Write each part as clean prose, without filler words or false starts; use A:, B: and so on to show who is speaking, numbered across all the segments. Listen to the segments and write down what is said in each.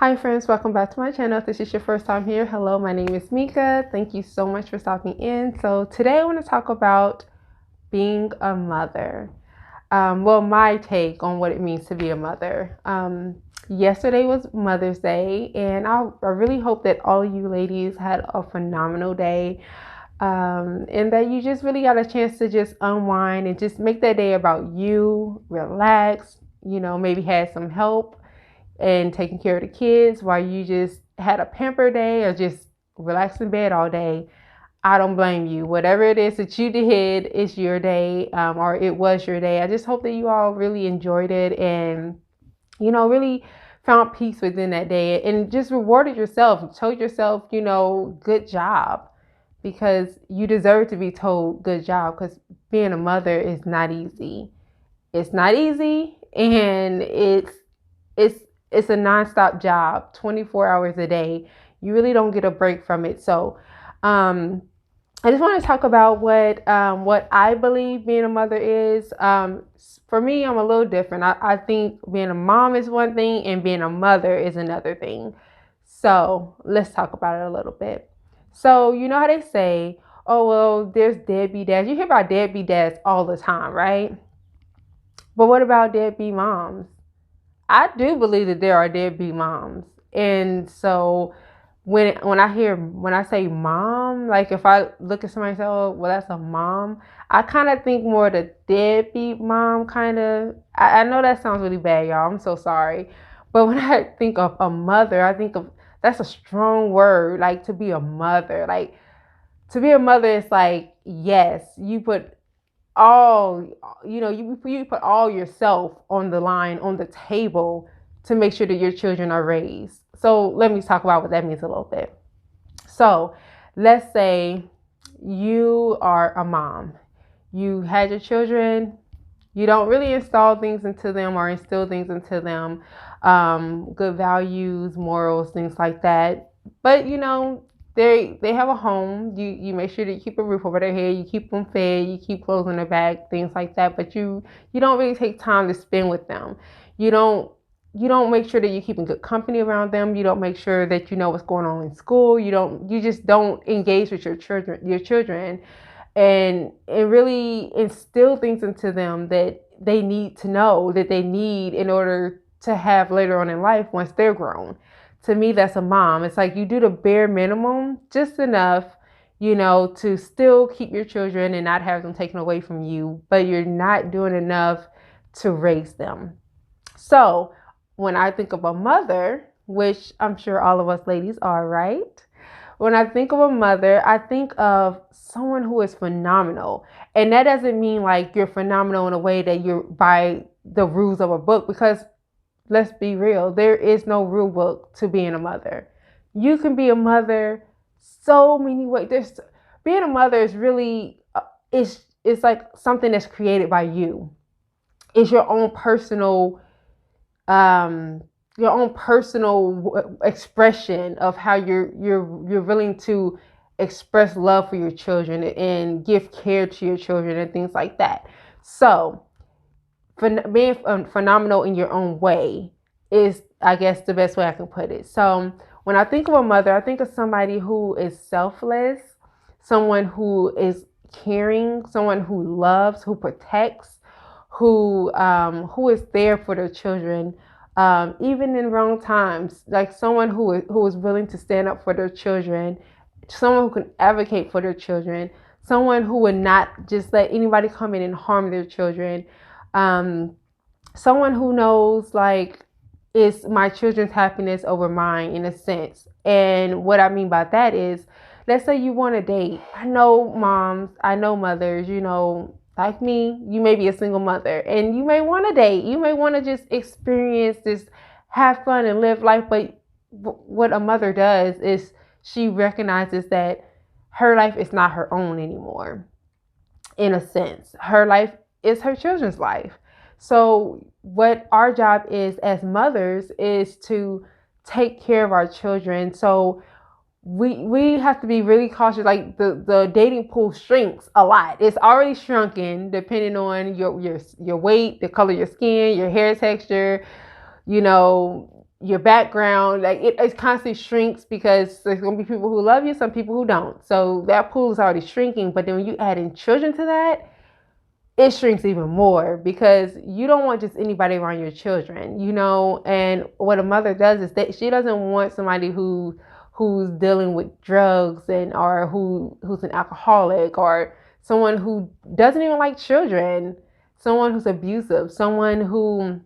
A: Hi friends, welcome back to my channel. If this is your first time here, hello, my name is Mika. Thank you so much for stopping in. So today I want to talk about being a mother. My take on what it means to be a mother. Yesterday was Mother's Day, and I really hope that all of you ladies had a phenomenal day. And that you just really got a chance to just unwind and just make that day about you, relax, maybe had some help and taking care of the kids while you just had a pamper day or just relax in bed all day. I don't blame you. Whatever it is that you did, it's your day, or it was your day. I just hope that you all really enjoyed it and, really found peace within that day and just rewarded yourself, told yourself, good job, because you deserve to be told good job, because being a mother is not easy. It's not easy, and it's it's a nonstop job, 24 hours a day. You really don't get a break from it. So, I just want to talk about what I believe being a mother is. For me, I'm a little different. I think being a mom is one thing and being a mother is another thing. So let's talk about it a little bit. So you know how they say, oh well, there's deadbeat dads. You hear about deadbeat dads all the time, right? But what about deadbeat moms? I do believe that there are deadbeat moms. And so when I say mom, like if I look at somebody and say, oh, well, that's a mom, I kind of think more the deadbeat mom kind of. I know that sounds really bad, y'all. I'm so sorry. But when I think of a mother, I think of that's a strong word, like to be a mother. Like to be a mother is like, yes, you put all you put all yourself on the line, on the table, to make sure that your children are raised. So let me talk about what that means a little bit. So let's say you are a mom, you had your children, you don't really install things into them or instill things into them, good values, morals, things like that. But they have a home. You make sure that you keep a roof over their head, you keep them fed, you keep clothes on their back, things like that. But you don't really take time to spend with them. You don't you don't make sure that you're keeping good company around them. You don't make sure that you know what's going on in school. You just don't engage with your children and really instill things into them that they need to know, that they need in order to have later on in life once they're grown. To me, that's a mom. It's like you do the bare minimum, just enough, to still keep your children and not have them taken away from you, but you're not doing enough to raise them. So when I think of a mother, which I'm sure all of us ladies are, right? When I think of a mother, I think of someone who is phenomenal. And that doesn't mean like you're phenomenal in a way that you're by the rules of a book, because let's be real, there is no rule book to being a mother. You can be a mother so many ways. Being a mother is really it's like something that's created by you. It's um your own personal expression of how you're willing to express love for your children and give care to your children and things like that. So being phenomenal in your own way is, I guess, the best way I can put it. So when I think of a mother, I think of somebody who is selfless, someone who is caring, someone who loves, who protects, who is there for their children, even in wrong times. Like someone who is willing to stand up for their children, someone who can advocate for their children, someone who would not just let anybody come in and harm their children. Um, Someone who knows, like, it's my children's happiness over mine, in a sense. And what I mean by that is, let's say you want a date. I know moms, I know mothers, like me, you may be a single mother and you may want a date. You may want to just experience this, have fun and live life. But what a mother does is she recognizes that her life is not her own anymore. In a sense, her life is her children's life. So what our job is as mothers is to take care of our children. So we have to be really cautious. Like the dating pool shrinks a lot. It's already shrunken depending on your weight, the color of your skin, your hair texture, you know, your background, like it constantly shrinks because there's going to be people who love you, some people who don't. So that pool is already shrinking. But then when you add in children to that, it shrinks even more because you don't want just anybody around your children, and what a mother does is that she doesn't want somebody who's dealing with drugs and or who's an alcoholic or someone who doesn't even like children, someone who's abusive, someone who,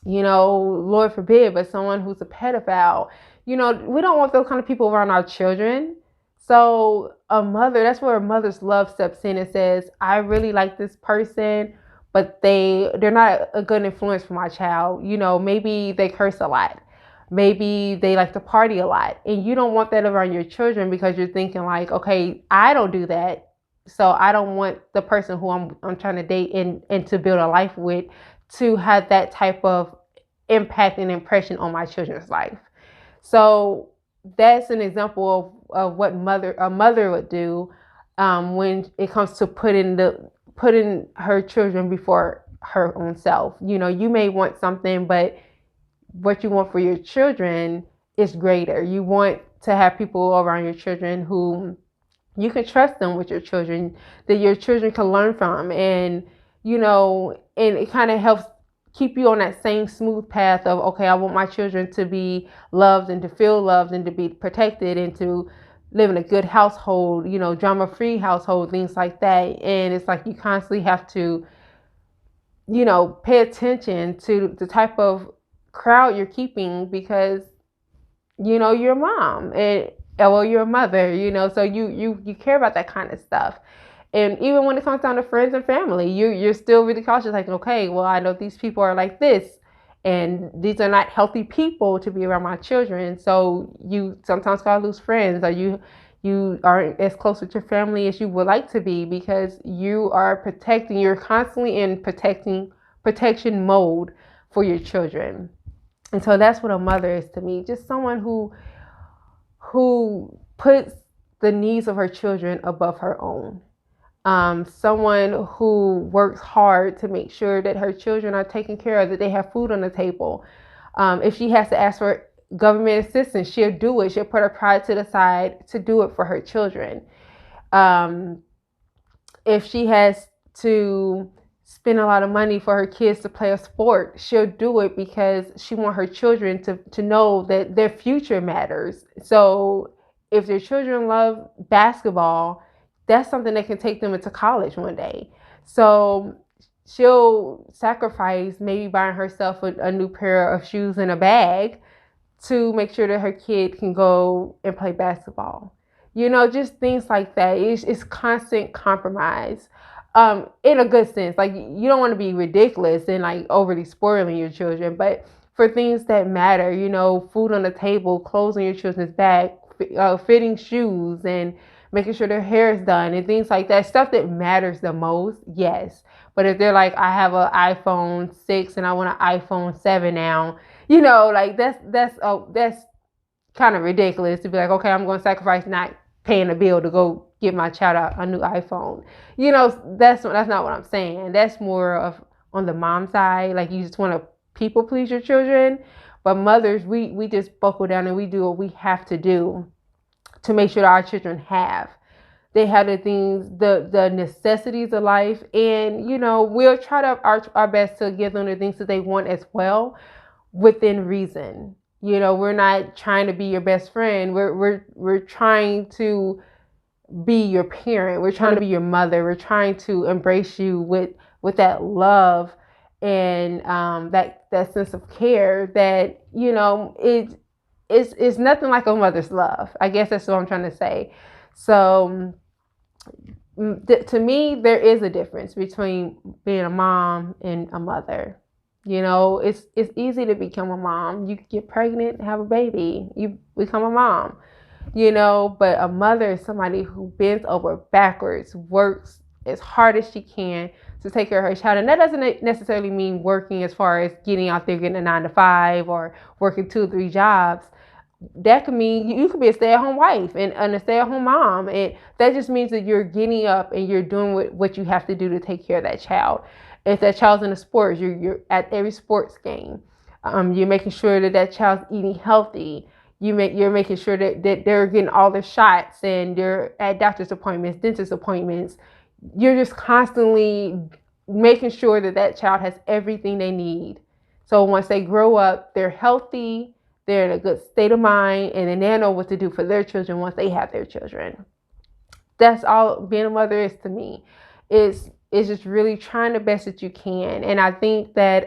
A: Lord forbid, but someone who's a pedophile. We don't want those kind of people around our children. So a mother, that's where a mother's love steps in and says, I really like this person, but they're not a good influence for my child. Maybe they curse a lot. Maybe they like to party a lot. And you don't want that around your children because you're thinking like, okay, I don't do that. So I don't want the person who I'm trying to date and to build a life with to have that type of impact and impression on my children's life. So that's an example of what a mother would do when it comes to putting her children before her own self. You may want something, but what you want for your children is greater. You want to have people around your children who you can trust them with your children, that your children can learn from, and and it kind of helps keep you on that same smooth path of, okay, I want my children to be loved and to feel loved and to be protected and to live in a good household, drama-free household, things like that. And it's like you constantly have to, pay attention to the type of crowd you're keeping because, you're a mom and you're a mother, so you care about that kind of stuff. And even when it comes down to friends and family, you're still really cautious, like, okay, well, I know these people are like this, and these are not healthy people to be around my children. So you sometimes gotta lose friends, or you aren't as close with your family as you would like to be because you're constantly in protection mode for your children. And so that's what a mother is to me, just someone who puts the needs of her children above her own. Someone who works hard to make sure that her children are taken care of, that they have food on the table. If she has to ask for government assistance, she'll do it. She'll put her pride to the side to do it for her children. If she has to spend a lot of money for her kids to play a sport, she'll do it because she wants her children to know that their future matters. So if their children love basketball, that's something that can take them into college one day. So she'll sacrifice maybe buying herself a new pair of shoes and a bag to make sure that her kid can go and play basketball. Just things like that. It's constant compromise. In a good sense. Like, you don't want to be ridiculous and like overly spoiling your children, but for things that matter, food on the table, clothes on your children's back, fitting shoes, and making sure their hair is done and things like that, stuff that matters the most, yes. But if they're like, I have an iPhone 6 and I want an iPhone 7 now, like that's kind of ridiculous to be like, okay, I'm going to sacrifice not paying a bill to go give my child a new iPhone. That's not what I'm saying. That's more of on the mom side. Like, you just want to people please your children. But mothers, we just buckle down and we do what we have to do to make sure that our children have the things, the necessities of life. And, we'll try our best to give them the things that they want as well, within reason. We're not trying to be your best friend. We're trying to be your parent. We're trying to be your mother. We're trying to embrace you with that love and that sense of care that, it's nothing like a mother's love. I guess that's what I'm trying to say. So to me, there is a difference between being a mom and a mother. It's easy to become a mom. You get pregnant, have a baby, you become a mom. But a mother is somebody who bends over backwards, works as hard as she can to take care of her child. And that doesn't necessarily mean working as far as getting out there, getting a 9-to-5 or working 2 or 3 jobs. That could mean you could be a stay-at-home wife and a stay-at-home mom. And that just means that you're getting up and you're doing what you have to do to take care of that child. If that child's in a sport, you're at every sports game. You're making sure that that child's eating healthy. You're making sure that they're getting all their shots and they're at doctor's appointments, dentist appointments. You're just constantly making sure that that child has everything they need. So once they grow up, they're healthy, they're in a good state of mind, and then they know what to do for their children once they have their children. That's all being a mother is to me. Is just really trying the best that you can. And I think that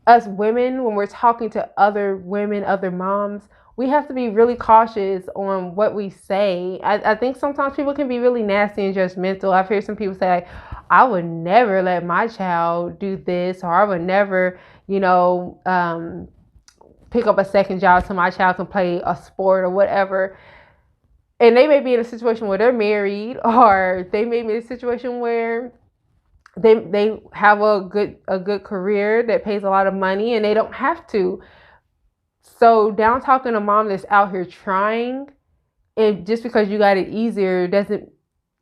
A: us women, when we're talking to other women, other moms, we have to be really cautious on what we say. I think sometimes people can be really nasty and judgmental. I've heard some people say, like, I would never let my child do this, or I would never, pick up a second job so my child can play a sport or whatever. And they may be in a situation where they're married, or they may be in a situation where they have a good career that pays a lot of money and they don't have to. So down talking a mom that's out here trying, and just because you got it easier doesn't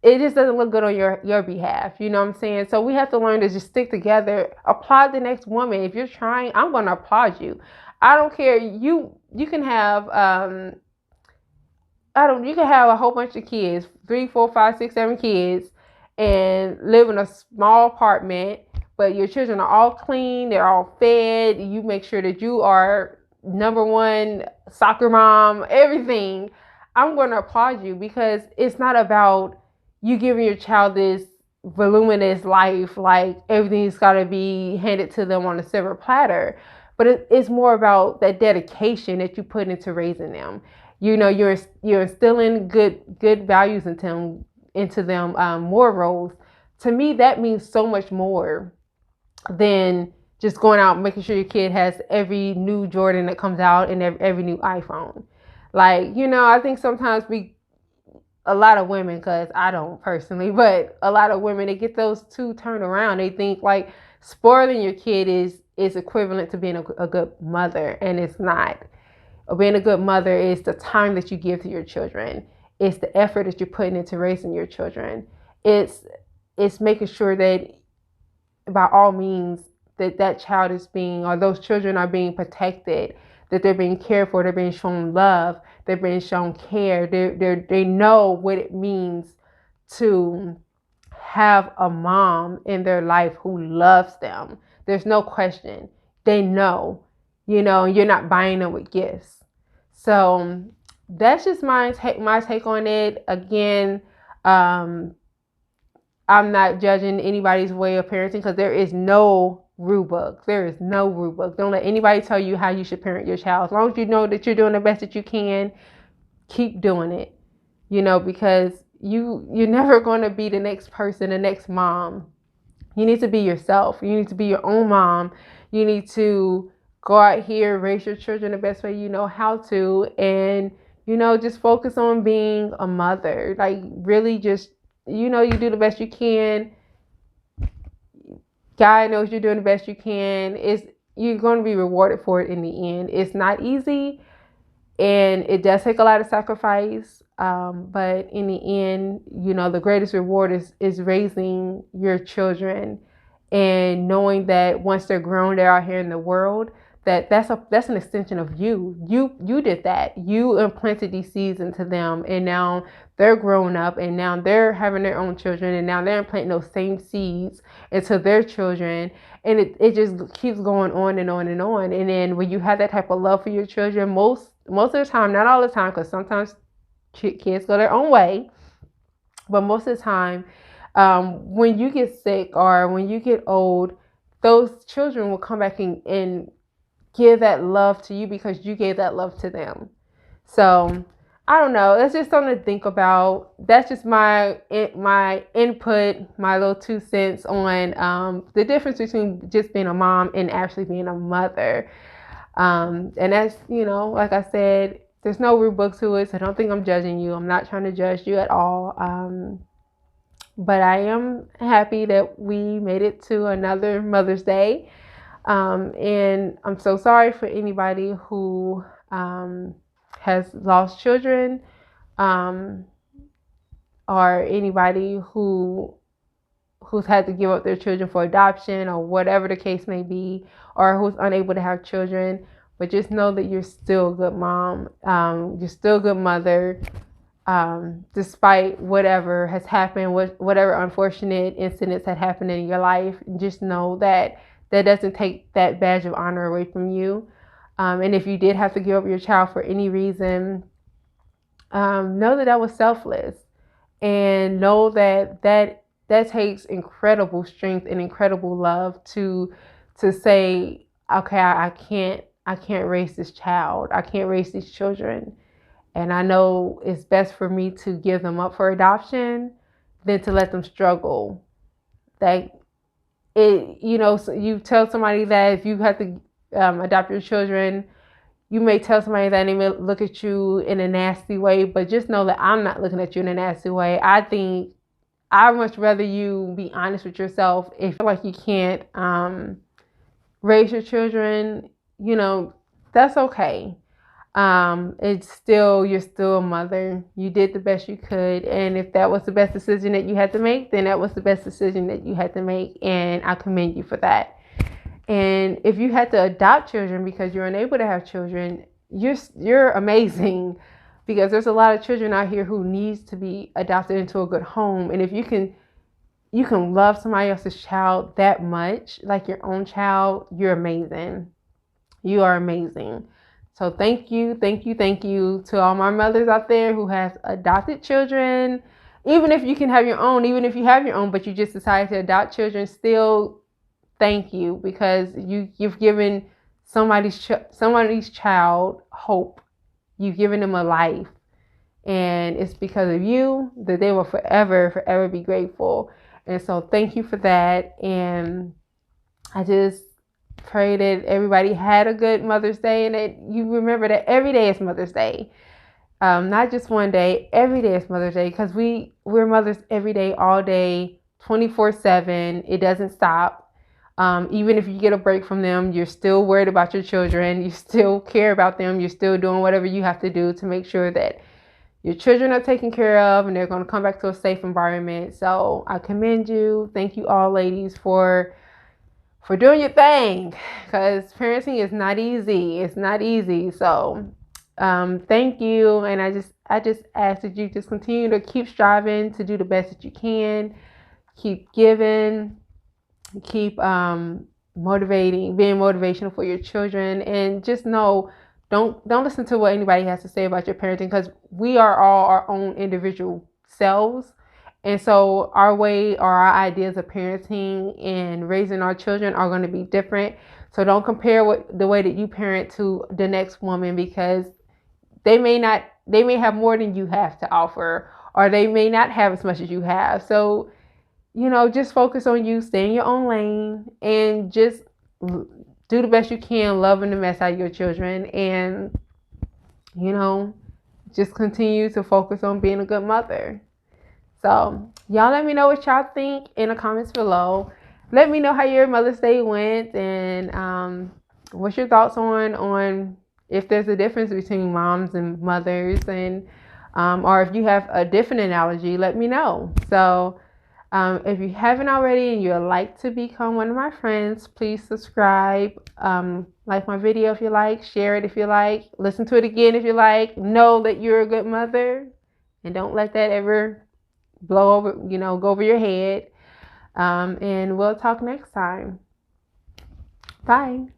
A: look good on your behalf. You know what I'm saying? So we have to learn to just stick together. Applaud the next woman. If you're trying, I'm going to applaud you. I don't care. You can have you can have a whole bunch of kids, 3, 4, 5, 6, 7 kids, and live in a small apartment, but your children are all clean, they're all fed. You make sure that you are number one soccer mom, everything. I'm going to applaud you, because it's not about you giving your child this voluminous life, like everything's got to be handed to them on a silver platter. But it's more about that dedication that you put into raising them. You're instilling good values into them, morals. To me, that means so much more than just going out and making sure your kid has every new Jordan that comes out and every new iPhone. Like, I think sometimes a lot of women, because I don't personally, but a lot of women, they get those two turned around. They think like spoiling your kid is equivalent to being a good mother, and it's not. Being a good mother is the time that you give to your children. It's the effort that you're putting into raising your children. It's making sure that by all means that child is being, or those children are being protected, that they're being cared for, they're being shown love, they're being shown care. They know what it means to have a mom in their life who loves them. There's no question. They know, you're not buying them with gifts. So that's just my take on it. Again, I'm not judging anybody's way of parenting, because there is no rule book. There is no rule book. Don't let anybody tell you how you should parent your child. As long as you know that you're doing the best that you can, keep doing it. Because you're never going to be the next person, the next mom. You need to be yourself. You need to be your own mom. You need to go out here, raise your children the best way you know how to, and just focus on being a mother. Like, really, just you do the best you can. God knows you're doing the best you can. You're going to be rewarded for it in the end. It's not easy, and it does take a lot of sacrifice. But in the end, the greatest reward is raising your children, and knowing that once they're grown, they're out here in the world. That's an extension of you. You did that. You implanted these seeds into them, and now they're grown up, and now they're having their own children, and now they're implanting those same seeds into their children, and it just keeps going on and on and on. And then when you have that type of love for your children, most of the time, not all the time, because sometimes kids go their own way, but most of the time, when you get sick or when you get old, those children will come back and give that love to you, because you gave that love to them. So I don't know. That's just something to think about. That's just my input, my little 2 cents on the difference between just being a mom and actually being a mother. And that's, like I said, there's no rule book to it, so I don't think I'm judging you. I'm not trying to judge you at all. But I am happy that we made it to another Mother's Day. And I'm so sorry for anybody who has lost children, or anybody who who's had to give up their children for adoption or whatever the case may be, or who's unable to have children. But just know that you're still a good mom. You're still a good mother, despite whatever has happened, whatever unfortunate incidents that happened in your life. Just know that that doesn't take that badge of honor away from you. And if you did have to give up your child for any reason, know that that was selfless, and know that that takes incredible strength and incredible love to say, okay, I can't raise this child. I can't raise these children. And I know it's best for me to give them up for adoption than to let them struggle. That so you tell somebody that if you have to adopt your children, you may tell somebody that and they may look at you in a nasty way, but just know that I'm not looking at you in a nasty way. I think I'd much rather you be honest with yourself. If you feel like you can't raise your children, that's okay. You're still a mother. You did the best you could. And if that was the best decision that you had to make, then that was the best decision that you had to make. And I commend you for that. And if you had to adopt children because you're unable to have children, you're amazing, because there's a lot of children out here who needs to be adopted into a good home. And if you can love somebody else's child that much, like your own child, you're amazing. You are amazing. So thank you to all my mothers out there who has adopted children. Even if you can have your own, even if you have your own, but you just decided to adopt children, still thank you, because you've given somebody's child hope. You've given them a life, and it's because of you that they will forever be grateful. And so thank you for that. And I just pray that everybody had a good Mother's Day, and that you remember that every day is Mother's Day. Not just one day, every day is Mother's Day, because we're mothers every day, all day, 24/7. It doesn't stop. Even if you get a break from them, you're still worried about your children. You still care about them. You're still doing whatever you have to do to make sure that your children are taken care of and they're going to come back to a safe environment. So I commend you. Thank you all, ladies, for doing your thing, because parenting is not easy. It's not easy. So thank you. And I just ask that you just continue to keep striving to do the best that you can. Keep giving. Keep motivating, being motivational for your children. And just know, don't listen to what anybody has to say about your parenting, because we are all our own individual selves. And so our way or our ideas of parenting and raising our children are going to be different. So don't compare the way that you parent to the next woman, because they may have more than you have to offer, or they may not have as much as you have. So just focus on you, stay in your own lane, and just do the best you can, loving the mess out of your children. And, just continue to focus on being a good mother. So y'all let me know what y'all think in the comments below. Let me know how your Mother's Day went, and what's your thoughts on if there's a difference between moms and mothers, and or if you have a different analogy, let me know. So if you haven't already and you'd like to become one of my friends, please subscribe, like my video if you like, share it if you like, listen to it again if you like. Know that you're a good mother, and don't let that ever blow over, go over your head. And we'll talk next time. Bye.